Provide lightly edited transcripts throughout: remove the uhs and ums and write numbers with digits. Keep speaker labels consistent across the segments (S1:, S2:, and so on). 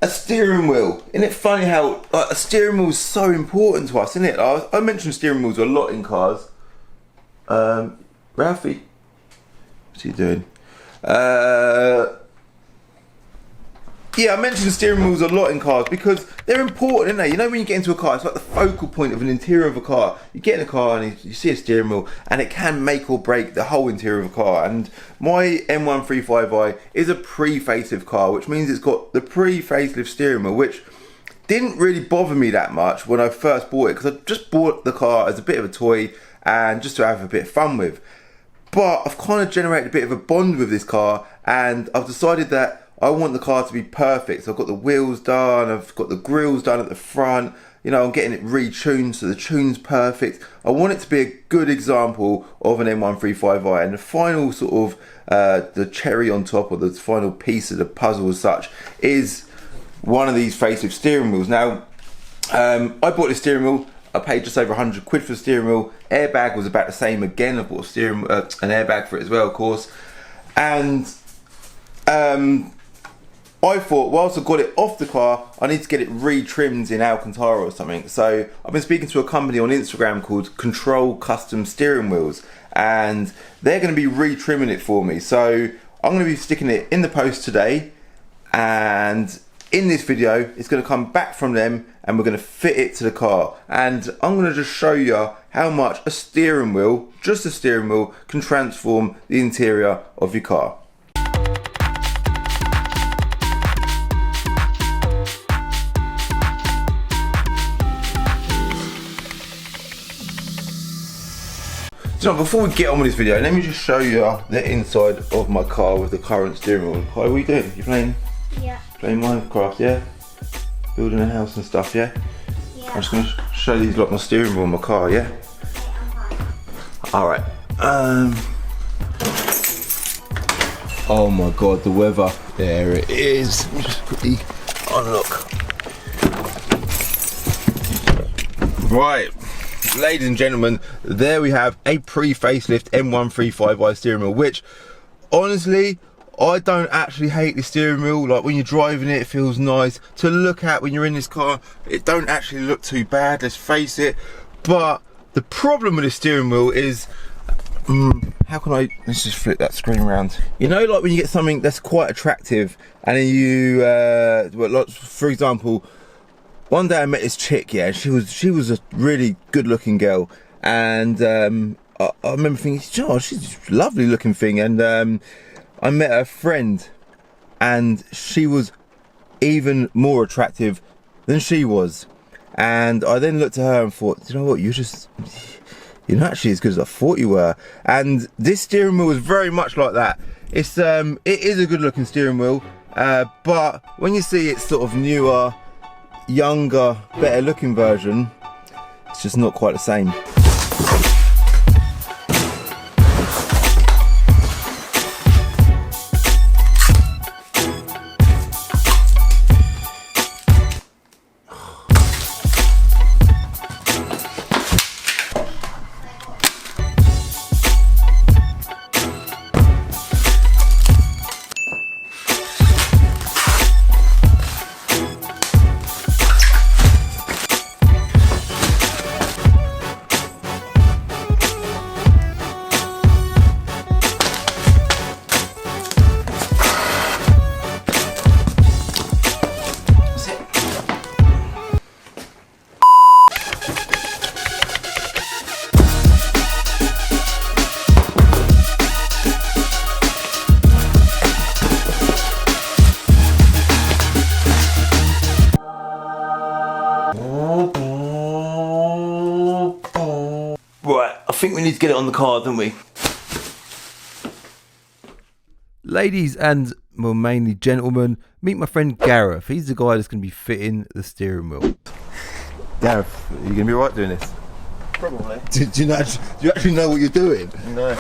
S1: a steering wheel. Isn't it funny how a steering wheel is so important to us, isn't it? I mention steering wheels a lot in cars. Ralphie, what's he doing? Yeah, I mentioned steering wheels a lot in cars because they're important, aren't they? You know, when you get into a car, it's like the focal point of an interior of a car. You get in a car and you see a steering wheel, and it can make or break the whole interior of a car. And my M135i is a pre-facelift car, which means it's got the pre-facelift steering wheel, which didn't really bother me that much when I first bought it, because I just bought the car as a bit of a toy and just to have a bit of fun with. But I've kind of generated a bit of a bond with this car, and I've decided that I want the car to be perfect. So I've got the wheels done, I've got the grills done at the front, you know, I'm getting it retuned so the tune's perfect. I want it to be a good example of an M135i, and the final sort of the cherry on top, or the final piece of the puzzle as such, is one of these facelift steering wheels. Now, I bought this steering wheel, I paid just over 100 quid for the steering wheel. Airbag was about the same again. I bought a an airbag for it as well, of course. And I thought, whilst I got it off the car, I need to get it re-trimmed in Alcantara or something. So I've been speaking to a company on Instagram called Control Custom Steering Wheels, and they're going to be re-trimming it for me. So I'm going to be sticking it in the post today, and in this video it's going to come back from them, and we're going to fit it to the car. And I'm going to just show you how much a steering wheel, just a steering wheel, can transform the interior of your car. So before we get on with this video, let me just show you the inside of my car with the current steering wheel. Hi, what are you doing? You playing? Yeah. Playing Minecraft, yeah? Building a house and stuff, yeah? Yeah. I'm just going to show these like my steering wheel in my car, yeah? Alright. Oh my god, the weather. There it is. Let me just quickly unlock. Right. Ladies and gentlemen, there we have a pre-facelift M135i steering wheel, which honestly, I don't actually hate the steering wheel. Like when you're driving it, it feels nice to look at when you're in this car. It don't actually look too bad, let's face it. But the problem with the steering wheel is, how can I, let's just flip that screen around. You know, like when you get something that's quite attractive and then you, well, like for example, one day I met this chick, yeah, she was a really good looking girl, and I remember thinking, oh, she's a lovely looking thing, and I met her friend, and she was even more attractive than she was. And I then looked at her and thought, you know what, you're not actually as good as I thought you were. And this steering wheel was very much like that. It is a good looking steering wheel, but when you see its sort of newer, younger, better looking version, it's just not quite the same. Right, I think we need to get it on the car, don't we? Ladies and, well, mainly gentlemen, meet my friend Gareth. He's the guy that's going to be fitting the steering wheel. Gareth, are you going to be alright doing this?
S2: Probably.
S1: Do you actually know what you're doing?
S2: No.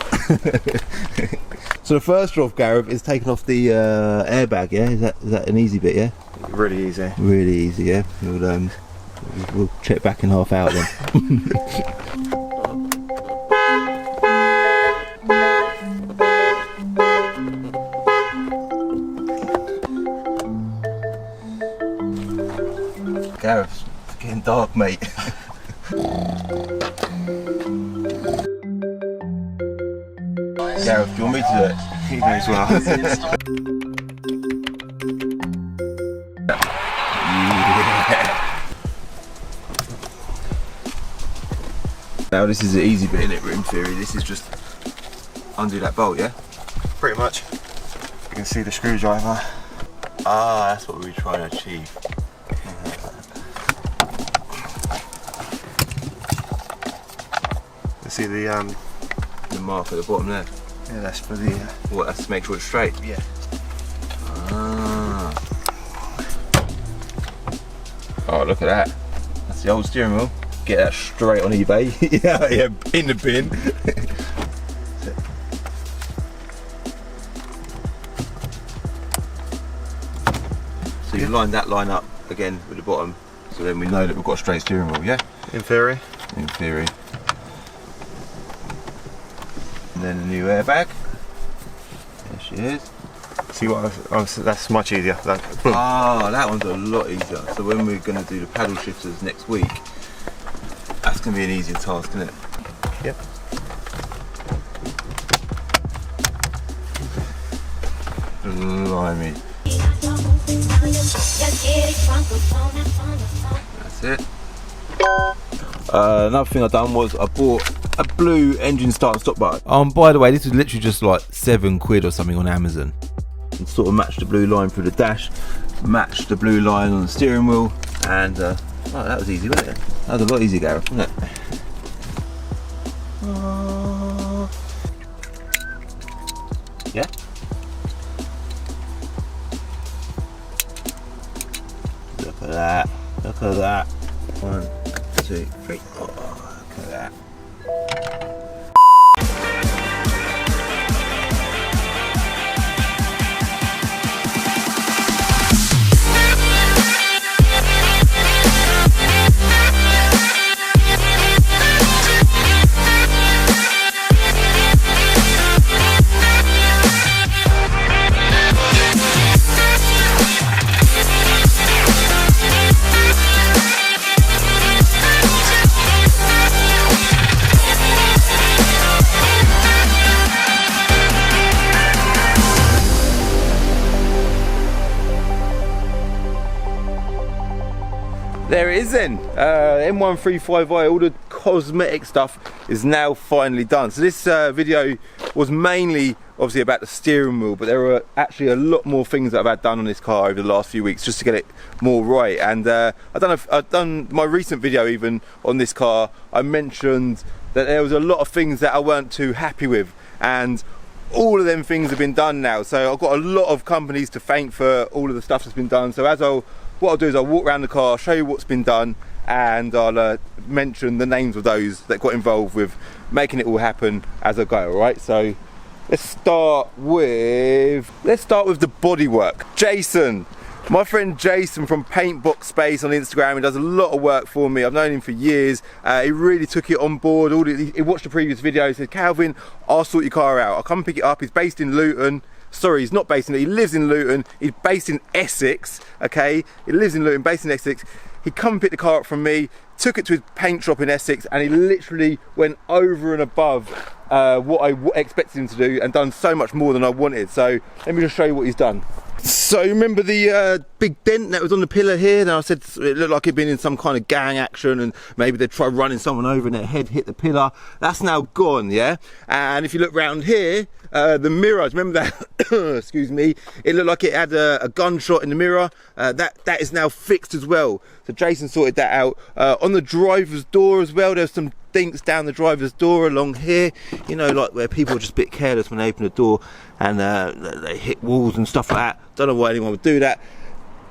S1: So the first job, Gareth, is taking off the airbag, yeah? Is that an easy bit, yeah?
S2: Really easy.
S1: Really easy, yeah? We'll check back in half hour then. Gareth, it's getting dark, mate. Gareth, do you want me to do it?
S2: He knows well.
S1: Now this is the easy bit in it, in theory. This is just undo that bolt, yeah?
S2: Pretty much. You can see the screwdriver.
S1: Ah, that's what we were trying to achieve.
S2: You see the
S1: mark at the bottom there.
S2: yeah, that's for the
S1: What, that's to make sure it's straight?
S2: yeah.
S1: Ah. Oh, look at that. That's the old steering wheel. Get that straight on eBay. yeah, in the bin. So you line that line up again with the bottom, so then we know that we've got a straight steering wheel, yeah?
S2: In theory.
S1: In theory. And then a new airbag. There she is.
S2: See what? That's much easier. That, boom.
S1: Ah, that one's a lot easier. So when we're going to do the paddle shifters next week, that's going to be an easier task, isn't it?
S2: Yep.
S1: Blimey. That's it. Another thing I've done was I bought a blue engine start and stop button. By the way, this was literally just like £7 or something on Amazon. And sort of matched the blue line through the dash, matched the blue line on the steering wheel, and oh, that was easy, wasn't it? That was a lot easier, Gareth, wasn't it? Yeah? Look at that. Look at that. 1, 2, 3. Oh, look at that. There it is then, M135i, all the cosmetic stuff is now finally done. So this video was mainly obviously about the steering wheel, but there are actually a lot more things that I've had done on this car over the last few weeks just to get it more right. And I've done my recent video even on this car, I mentioned that there was a lot of things that I weren't too happy with, and all of them things have been done now. So I've got a lot of companies to thank for all of the stuff that's been done. So what I'll do is I'll walk around the car, show you what's been done, and I'll mention the names of those that got involved with making it all happen as I go, alright? So let's start with the bodywork. Jason, my friend Jason from Paintbox Space on Instagram, he does a lot of work for me. I've known him for years. He really took it on board. He watched the previous video, he said, Calvin, I'll sort your car out. I'll come and pick it up. He's based in Luton. Sorry, he's not based in Luton, he lives in Luton. He's based in Essex, okay? He lives in Luton, based in Essex. He come and picked the car up from me, took it to his paint shop in Essex, and he literally went over and above what I expected him to do, and done so much more than I wanted. So let me just show you what he's done. So remember the big dent that was on the pillar here? Now I said it looked like it'd been in some kind of gang action, and maybe they'd try running someone over and their head hit the pillar. That's now gone, yeah? And if you look round here, the mirrors, remember that, excuse me, it looked like it had a gunshot in the mirror. That is now fixed as well. So Jason sorted that out. On the driver's door as well, there's some dinks down the driver's door along here, you know, like where people are just a bit careless when they open the door and they hit walls and stuff like that. Don't know why anyone would do that.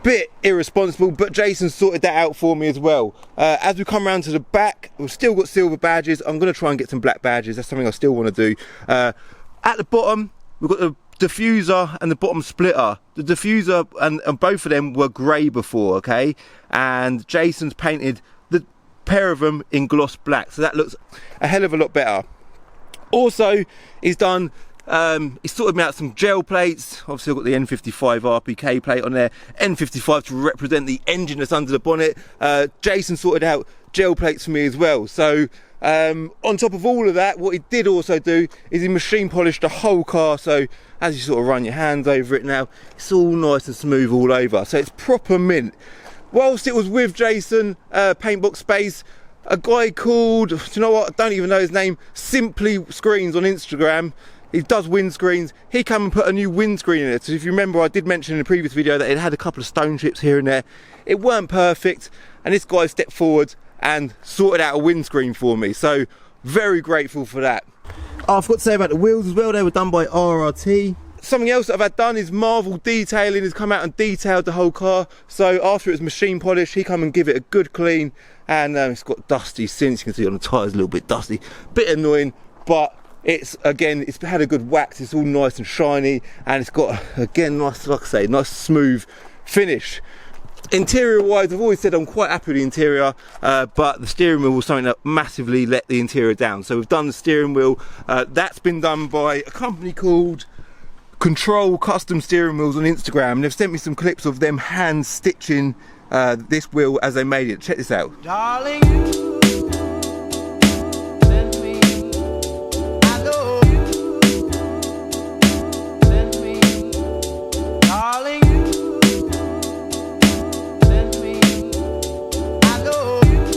S1: Bit irresponsible, but Jason sorted that out for me as well. As we come around to the back, we've still got silver badges. I'm going to try and get some black badges. That's something I still want to do. At the bottom, we've got the diffuser and the bottom splitter. The diffuser and both of them were grey before, okay? And Jason's painted the pair of them in gloss black, so that looks a hell of a lot better. Also, he's done He sorted me out some gel plates. Obviously I've got the N55 RPK plate on there, N55 to represent the engine that's under the bonnet. Jason sorted out gel plates for me as well. So on top of all of that, what he did also do is he machine polished the whole car, so as you sort of run your hands over it now, it's all nice and smooth all over, so it's proper mint. Whilst it was with Jason, Paintbox Space, a guy called, do you know what, I don't even know his name, Simply Screens on Instagram, he does windscreens. He came and put a new windscreen in it. So if you remember, I did mention in the previous video that it had a couple of stone chips here and there. It weren't perfect, and this guy stepped forward and sorted out a windscreen for me. So very grateful for that. Oh, I forgot to say about the wheels as well. They were done by RRT. Something else that I've had done is Marvel Detailing has come out and detailed the whole car. So after it was machine polished, he come and give it a good clean, and it's got dusty since. You can see on the tyres a little bit dusty, bit annoying, but it's had a good wax. It's all nice and shiny, and it's got, again, nice, like I say, nice smooth finish. Interior wise, I've always said I'm quite happy with the interior, but the steering wheel was something that massively let the interior down. So we've done the steering wheel. That's been done by a company called Control Custom Steering Wheels on Instagram, and they've sent me some clips of them hand stitching this wheel as they made it. Check this out.
S3: Darling, you send me, I know you send me, darling, you send me, I know you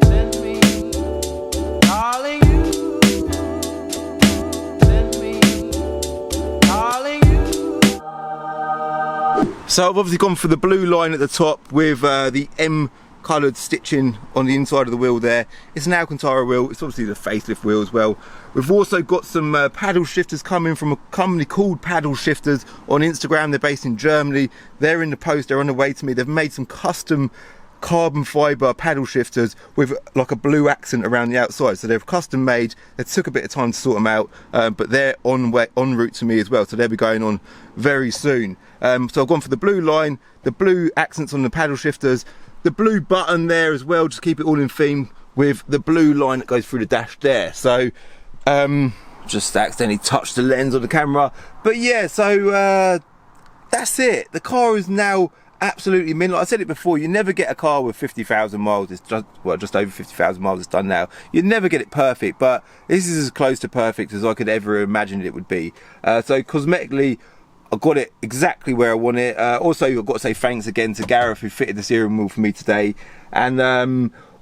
S3: send me, darling, you send me, darling, you.
S1: So I've obviously gone for the blue line at the top with the M coloured stitching on the inside of the wheel there. It's an Alcantara wheel. It's obviously the facelift wheel as well. We've also got some paddle shifters coming from a company called Paddle Shifters on Instagram. They're based in Germany. They're in the post. They're on the way to me. They've made some custom carbon fibre paddle shifters with like a blue accent around the outside. So they're custom made. It took a bit of time to sort them out, but they're en route to me as well. So they'll be going on very soon. So I've gone for the blue line, the blue accents on the paddle shifters, the blue button there as well, just keep it all in theme with the blue line that goes through the dash there. So just accidentally touched the lens of the camera, but yeah, so that's it. The car is now absolutely mint. Like I said it before, you never get a car with 50,000 miles. It's just, well, just over 50,000 miles it's done now. You never get it perfect, but this is as close to perfect as I could ever imagine it would be. So cosmetically, I got it exactly where I want it. Also, I've got to say thanks again to Gareth who fitted the steering wheel for me today. And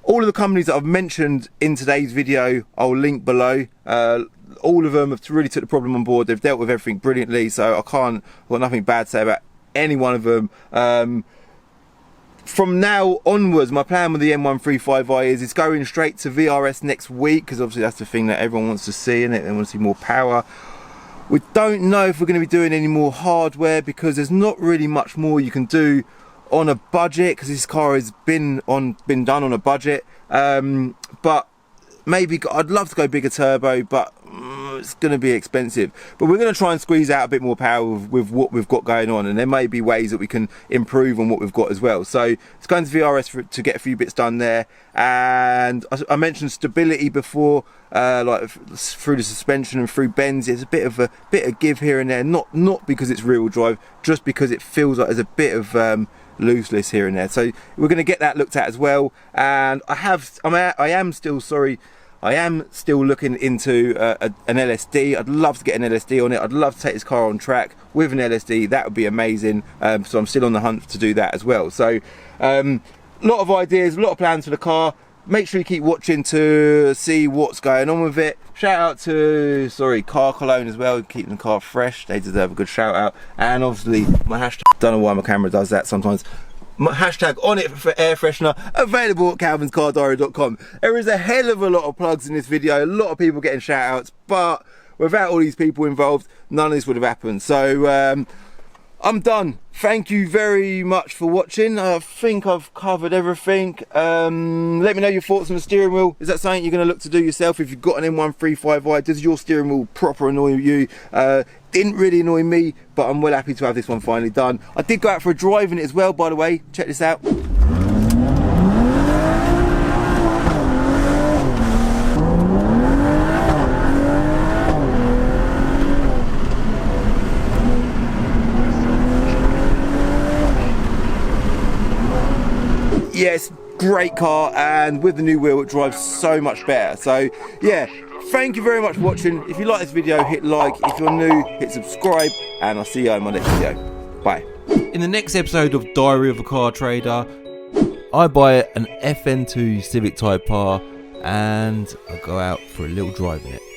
S1: all of the companies that I've mentioned in today's video, I'll link below. All of them have really took the problem on board. They've dealt with everything brilliantly, so I've got nothing bad to say about any one of them. From now onwards, my plan with the M135i is it's going straight to VRS next week, because obviously that's the thing that everyone wants to see in it. They want to see more power. We don't know if we're going to be doing any more hardware, because there's not really much more you can do on a budget, because this car has been done on a budget. But maybe I'd love to go bigger turbo, but it's going to be expensive. But we're going to try and squeeze out a bit more power with what we've got going on, and there may be ways that we can improve on what we've got as well. So it's going to VRS to get a few bits done there. And I mentioned stability before, like through the suspension and through bends. There's a bit of give here and there, not because it's rear-wheel drive, just because it feels like there's a bit of looseness here and there. So we're going to get that looked at as well. And I am still looking into an LSD. I'd love to get an LSD on it. I'd love to take this car on track with an LSD. That would be amazing. So I'm still on the hunt to do that as well. So a lot of ideas, a lot of plans for the car. Make sure you keep watching to see what's going on with it. Shout out to Car Cologne as well, keeping the car fresh. They deserve a good shout out. And obviously my hashtag, don't know why my camera does that sometimes. My hashtag on it for air freshener, available at calvinscardiary.com. There is a hell of a lot of plugs in this video, a lot of people getting shout outs, but without all these people involved, none of this would have happened. So I'm done. Thank you very much for watching. I think I've covered everything. Let me know your thoughts on the steering wheel. Is that something you're going to look to do yourself if you've got an M135i? Does your steering wheel proper annoy you? Didn't really annoy me, but I'm well happy to have this one finally done. I did go out for a drive in it as well, by the way. Check this out. yes, great car, and with the new wheel it drives so much better. So yeah, thank you very much for watching. If you like this video, hit like. If you're new, hit subscribe, and I'll see you in my next video. Bye.
S4: In the next episode of Diary of a Car Trader, I buy an FN2 Civic Type R and I'll go out for a little drive in it.